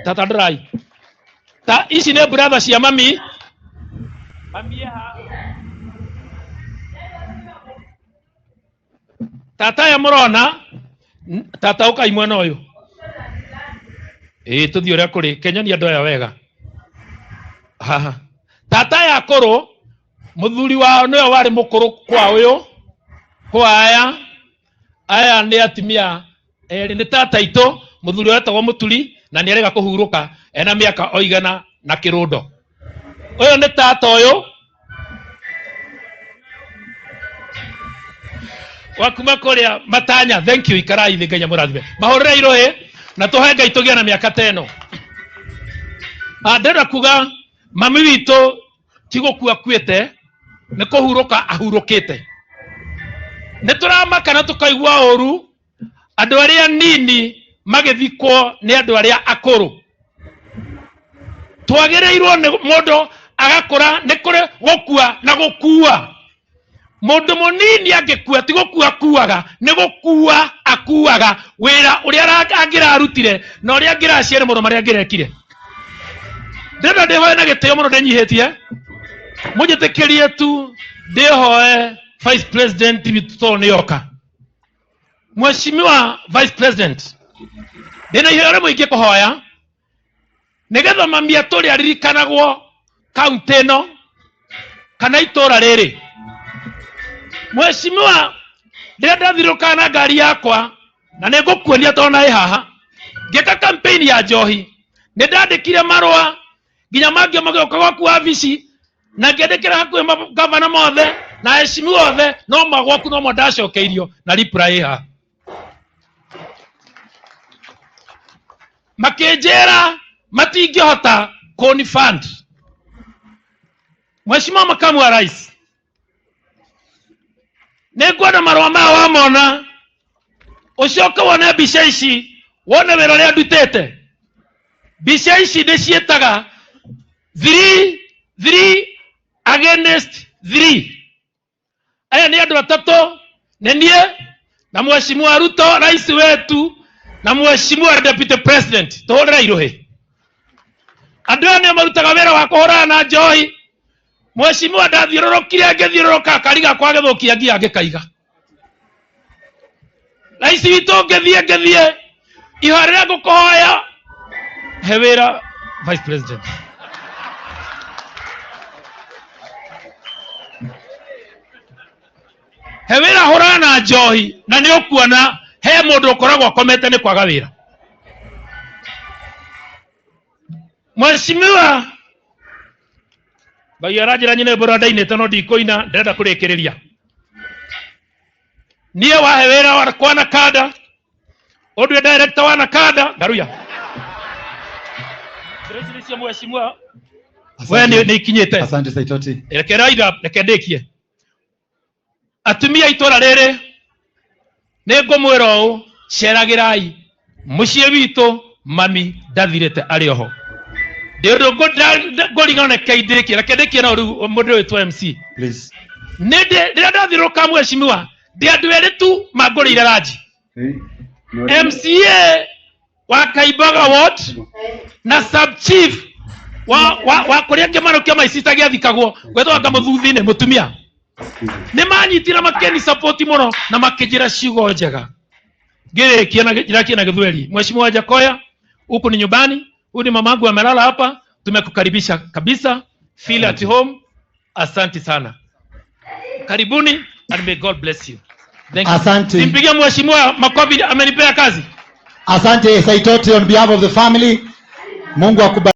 Tata dry. Ta ici ne brother cia mami. Mami ha. Tata ya murona. Tata ukai mwena uyu. Tuthi uria kuri Kenya ni andu aya wega. Tata ya koro muthuri wao niwe wari mukuru kwa uyu. Kwa aya ni atimia ni tata ito muthuri wetagwo Muturi na ni arega kuhuruka ena miaka oigana na kirundo. Uyu ni tata uyu wakuma kuria Matanya. Thank you ikarai thi Kenya murathime mahorere irohe na tuhe Ngai tugia na miaka 10. Ndenda kuga mami wito tigukua kwete ni kuhuruka ahurukite. Nituramaka na tukaigua oru andu aria nini magithikwo ni andu aria akuru. Twagireirwo ni mundu agakura ni kuri gukua na gukua. Mundu munini angikua ti gukua kuaga ni gukua akuaga wira uria angira arutire na uria angira aciare muno maria angirekire. Ndenda ndihoe na gitio muno ndinyihitie mujitikirie tu ndihoe Vice President Wito nioka. Mheshimiwa Vice President, ndina ihera muingi kuhoya nigetha mami aturi aririkanagwo kaunti ino kana itura riri. Mheshimiwa, ndira ndathiruka na ngari yakwa na nigukuonia tona haha ngeka campaign ya Njohi. Nindandikire marua nginya mangio magioka gwaku wabici na ngiandikira hakuhi gavana mothe na heshimiwa othe no magwaku no ndacokeirio na reply ha. Makinjera matingihota kunifund. Mheshimiwa Makamu wa Rais, ningwenda marua ma wamona ucoke wone mbica ici wone wira uria ndutite. Mbica ici ndicietaga 3 against 3. Aya ni andu atatu, ni nie na Mheshimiwa Ruto rais wetu na Mheshimiwa Deputy President. Tuhurira irohe andu aya ni marutaga wira wa kuhurana na Njohi. Mheshimiwa ndathiururukire ngithiururuka kariga kwa githukia ngia ngikaiga. Rais witu ngithie iharira ngukuhoya he wira Vice President. He wira hurana Njohi na ni ukuona he mundu ukoragwo akomete ni kwaga wira. Mheshimiwa Ngai arajira nyine buranda-ini tono ndikoina ndenda kurikiriria. Nie wahe wira wa kwana kada odwe director wa nakada garuya. President Mheshimiwa wewe ni ikinyete. Asante Saitoti. Reke ndikie. Atumia itora riri ni ngumwira u ceragirai mucie witu mami ndathirite ari oho. Ndio ngorigana kaidikie rakendikie na mundu wetu MC. Please. Ninde ndathiruka Mheshimiwa ndi andu eri tu magurire raji. MCA wa Kaibaga Ward na sub chief wa kuria kimano kia maisita giathikagwo gwetwa ngamuthuthine mutumia. Ni manyitira makeni support muno na makijira ciugo njega. Ngirikia na njira na Githweri. Mheshimiwa Jakoya, huko ni nyumbani, huyu mamangu amelala hapa, tumekukaribisha kabisa. Feel at home. Asante sana. Karibuni and may God bless you. Thank you. Asante. Simpigia Mheshimiwa makofi, amenipea kazi. Asante Saitoti on behalf of the family. Mungu akubariki.